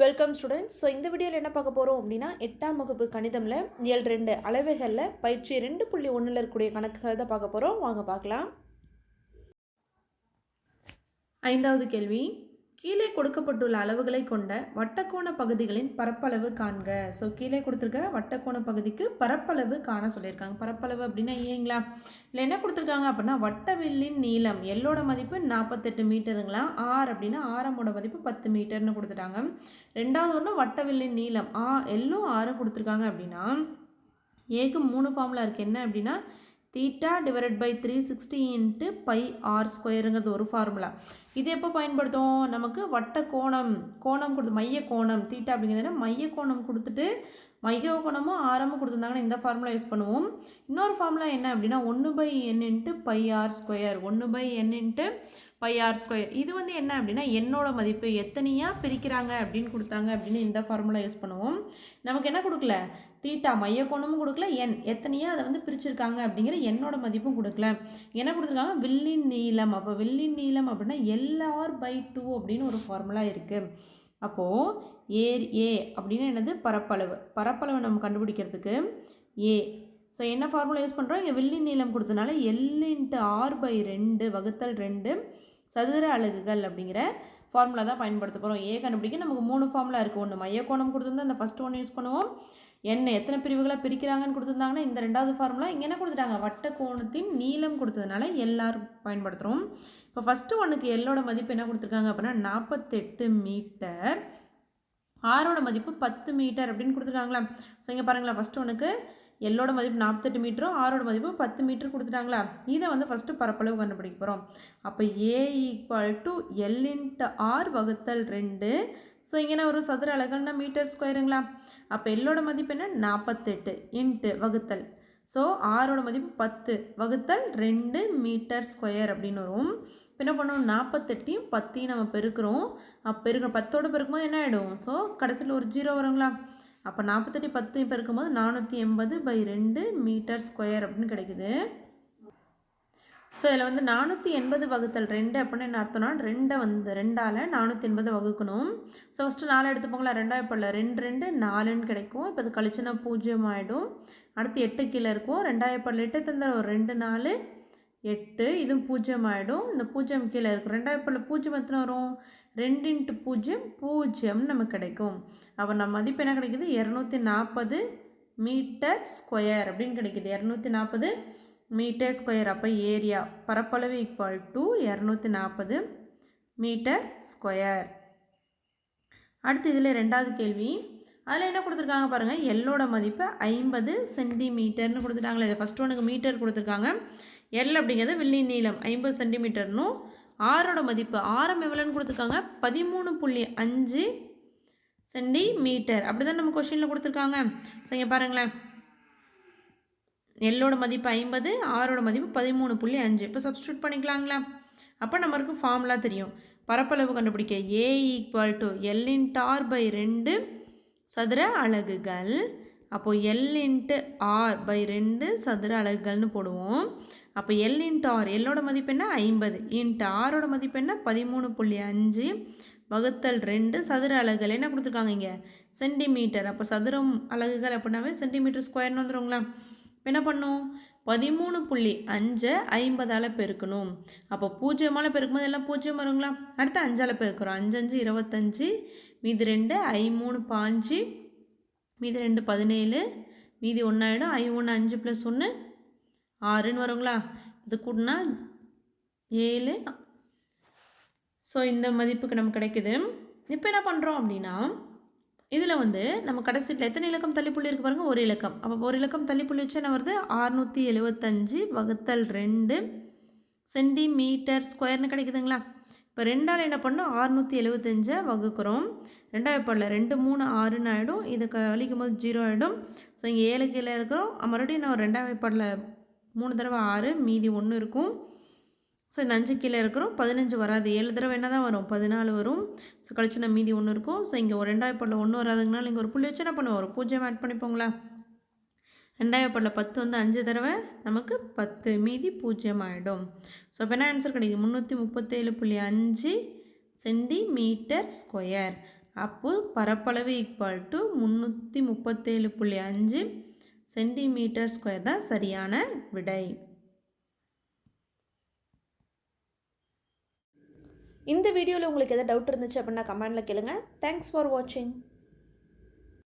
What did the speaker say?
Welcome students. So இந்த வீடியோவில் என்ன பார்க்க போகிறோம் அப்படின்னா 8ஆம் வகுப்பு கணிதமில் இயல் 2 அளவைகளில் பயிற்சி 2.1 இருக்கக்கூடிய கணக்குகள் தான் பார்க்க போகிறோம். வாங்க பார்க்கலாம். 5வது கேள்வி, கீழே கொடுக்கப்பட்டுள்ள அளவுகளை கொண்ட வட்டக்கோண பகுதிகளின் பரப்பளவு காண்க. ஸோ கீழே கொடுத்துருக்க வட்டக்கோண பகுதிக்கு பரப்பளவு காண சொல்லியிருக்காங்க. பரப்பளவு அப்படின்னா ஏங்களா, இல்லை என்ன கொடுத்துருக்காங்க அப்படின்னா வட்டவில்லின் நீளம் எல்லோட மதிப்பு 48 மீட்டருங்களா. ஆர் அப்படின்னா ஆரமோட மதிப்பு 10 மீட்டர்னு கொடுத்துட்டாங்க. ரெண்டாவது ஒன்று வட்டவில்லின் நீளம் எல்லும் ஆரும் கொடுத்துருக்காங்க அப்படின்னா ஏக்கு 3 ஃபார்முலா இருக்குது. என்ன அப்படின்னா theta divided by 360 into pi r ஸ்கொயருங்கிறது ஒரு ஃபார்முலா. இது எப்போ பயன்படுத்தும், நமக்கு வட்ட கோணம் கொடுத்து மைய கோணம் தீட்டா அப்படிங்கிறதுனா மைய கோணம் கொடுத்துட்டு மைய கோணமும் ஆரமும் கொடுத்துருந்தாங்கன்னா இந்த ஃபார்முலா யூஸ் பண்ணுவோம். இன்னொரு ஃபார்முலா என்ன அப்படின்னா 1/n into pi r square, 1/n into pi r square. இது வந்து என்ன அப்படின்னா என்னோட மதிப்பு எத்தனையாக பிரிக்கிறாங்க அப்படின்னு கொடுத்தாங்க அப்படின்னு இந்த ஃபார்முலா யூஸ் பண்ணுவோம். நமக்கு என்ன கொடுக்கல, தீட்டா மைய கோணமும் கொடுக்கல, என் எத்தனையாக அதை வந்து பிரிச்சிருக்காங்க அப்படிங்கிற என்னோட மதிப்பும் கொடுக்கல. என்ன கொடுத்துருக்காங்க, வில்லின் நீளம். அப்போ வில்லின் நீளம் அப்படின்னா LR/2 அப்படின்னு ஒரு ஃபார்முலா இருக்குது. அப்போது ஏ அப்படின்னு என்னது, பரப்பளவு நம்ம கண்டுபிடிக்கிறதுக்கு ஏ. ஸோ என்ன ஃபார்முலா யூஸ் பண்ணுறோம், இங்கே வில்லின் நீளம் கொடுத்தனால L/R/2 வகுத்தல் 2 சதுர அலகுகள் அப்படிங்கிற ஃபார்முலா தான் பயன்படுத்த போகிறோம். ஏ கண்டுபிடிக்க நமக்கு 3 ஃபார்முலா இருக்குது. ஒன்று மைய கோணம் கொடுத்துருந்தா அந்த ஃபஸ்ட் ஒன்று யூஸ் பண்ணுவோம். எத்தனை பிரிவுகளாக பிரிக்கிறாங்கன்னு கொடுத்துருந்தாங்கன்னா இந்த ரெண்டாவது ஃபார்முலா. இங்கே என்ன கொடுத்துட்டாங்க, வட்ட கோணத்தின் நீளம் கொடுத்ததுனால LR பயன்படுத்துகிறோம். இப்போ ஃபஸ்ட்டு ஒன்றுக்கு எல்லோட மதிப்பு என்ன கொடுத்துருக்காங்க அப்படின்னா 48 மீட்டர், ஆரோட மதிப்பு 10 மீட்டர் அப்படின்னு கொடுத்துருக்காங்களா. ஸோ இங்கே பாருங்களா, ஃபஸ்ட்டு ஒன்றுக்கு எல்லோட மதிப்பு 48 மீட்டரும் ஆரோட மதிப்பு 10 மீட்டர் கொடுத்துட்டாங்களா. இதை வந்து ஃபஸ்ட்டு பரப்பளவு கண்டுபிடிக்க போகிறோம். அப்போ A = L/R வகுத்தல் 2. ஸோ இங்கே ஒரு சதுர அலகுன்னா மீட்டர் ஸ்கொயருங்களா. அப்போ எல்லோட மதிப்பு என்ன 48 இன்ட்டு வகுத்தல், ஸோ ஆரோட மதிப்பு 10 வகுத்தல் 2 மீட்டர் ஸ்கொயர் அப்படின்னு வரும். இப்போ என்ன பண்ணணும், 48யும் 10யும் நம்ம பெருக்கிறோம். அப்போ 10ஓட பெருக்கும்போது என்ன ஆகிடும், ஸோ கடைசியில் ஒரு 0 வருங்களா. அப்போ 48 10 பெருக்கும்போது 480/2 மீட்டர் ஸ்கொயர் அப்படின்னு கிடைக்குது. ஸோ இதில் வந்து 480 வகுத்தல் 2 அப்படின்னு என்ன அர்த்தம்னா 2 வந்து 2ஆல் 480 வகுக்கணும். ஸோ ஃபஸ்ட்டு 4 எடுத்துப்போங்களா, 2 இப்போ 2 2 4ன்னு கிடைக்கும். இப்போ அது கழிச்சுன்னா 0 ஆகிடும். அடுத்து 8 கீழே இருக்கும். 2 இப்போ 8 தந்த ஒரு 2 4 8, இதுவும் 0 ஆகிடும். இந்த 0 கீழே இருக்கும். 2 இப்போ 0 எத்தனை வரும், 2 × 0 0 நமக்கு கிடைக்கும். அப்போ நம்ம மதிப்பு என்ன கிடைக்குது, 240 மீட்டர் ஸ்கொயர் அப்படின்னு கிடைக்குது. 240 மீட்டர் ஸ்கொயர். அப்போ ஏரியா பரப்பளவு = 240 மீட்டர் ஸ்கொயர். அடுத்து இதில் ரெண்டாவது கேள்வி, அதில் என்ன கொடுத்துருக்காங்க பாருங்கள், எல்லோட மதிப்பு 50 சென்டிமீட்டர்னு கொடுத்துட்டாங்களே. இதை ஃபஸ்ட் ஒன்றுக்கு மீட்டர் கொடுத்துருக்காங்க. எல் அப்படிங்கிறது வில்லின் நீளம் 50 சென்டிமீட்டர்னும், ஆரோட மதிப்பு ஆரம் எவ்வளோன்னு கொடுத்துருக்காங்க 13.5 சென்டிமீட்டர். அப்படி தான் நம்ம கொஷினில் கொடுத்துருக்காங்க. ஸோ இங்கே பாருங்களேன், எல்லோட மதிப்பு 50, ஆரோட மதிப்பு 13.5. இப்போ சப்ஸ்டியூட் பண்ணிக்கலாங்களா. அப்போ நம்மளுக்கு ஃபார்முலா தெரியும். பரப்பளவு கண்டுபிடிக்க A = L/R/2 சதுர அலகுகள். அப்போது L/R/2 சதுர அலகுகள்னு போடுவோம். அப்போ L/R எல்லோட மதிப்பு என்ன 50 இன்ட்டு ஆரோட மதிப்பு என்ன 13.5 வகுத்தல் 2 சதுர அலகுகள் என்ன கொடுத்துருக்காங்க இங்கே சென்டிமீட்டர். அப்போ சதுரம் அலகுகள் அப்படின்னாவே சென்டிமீட்டர் ஸ்கொயர்னு வந்துடுங்களா. இப்போ என்ன பண்ணும், 13.5 50ஆல் பெருக்கணும். அப்போ 0ஆல் பெருக்கும்போது எல்லாம் 0 வருங்களா. அடுத்து 5ஆல் பெருக்கிறோம். 5 5 25, மீதி 2 I3 5, மீதி 2 17, மீதி 1 ஆகிடும். I1 5 + 1 6ன்னு வருங்களா. இது கூட்டினா 7. ஸோ இந்த மதிப்புக்கு நமக்கு கிடைக்குது. இப்போ என்ன பண்ணுறோம் அப்படின்னா இதில் வந்து நம்ம கடைசியில் எத்தனை இலக்கம் தள்ளிப்புள்ளி இருக்குது பாருங்கள், ஒரு இலக்கம். அப்போ ஒரு இலக்கம் தள்ளிப்புள்ளி வச்சு என்ன வருது, 675 வகுத்தல் 2 சென்டிமீட்டர் ஸ்கொயர்னு கிடைக்குதுங்களா. இப்போ 2ஆல் என்ன பண்ணோம், 675 வகுக்கிறோம். 2 இப்போ 2 3 6ன்னு ஆகிடும். இது கழிக்கும் போது 0 ஆகிடும். ஸோ இங்கே 7 கீழே இருக்கிறோம். மறுபடியும் நான் 2 வைப்பாடில் 3 தடவை 6, மீதி 1 இருக்கும். ஸோ இந்த 5 கீழே இருக்கிறோம். 15 வராது. 7 தடவை என்ன தான் வரும், 14 வரும். ஸோ கழிச்சு நான் மீதி 1 இருக்கும். ஸோ இங்கே ஒரு 2 பாட்டில் 1 வராதுங்கனால இங்கே ஒரு புள்ளி வச்சு என்ன பண்ணுவோம், ஒரு 0 ஆட் பண்ணிப்போங்களா. 2 பாட்டில் 10 வந்து 5 தடவை நமக்கு 10, மீதி 0 ஆகிடும். ஸோ இப்போ என்ன ஆன்சர் கிடைக்கும், 337.5 சென்டிமீட்டர் ஸ்கொயர். அப்போ பரப்பளவு ஈக்குவல் டு 337.5 சென்டிமீட்டர் ஸ்கொயர் தான் சரியான விடை. இந்த வீடியோவில் உங்களுக்கு எதாவது டவுட் இருந்துச்சு அப்படின்னா கமெண்டில் கேளுங்க. தேங்க்ஸ் ஃபார் வாட்சிங்.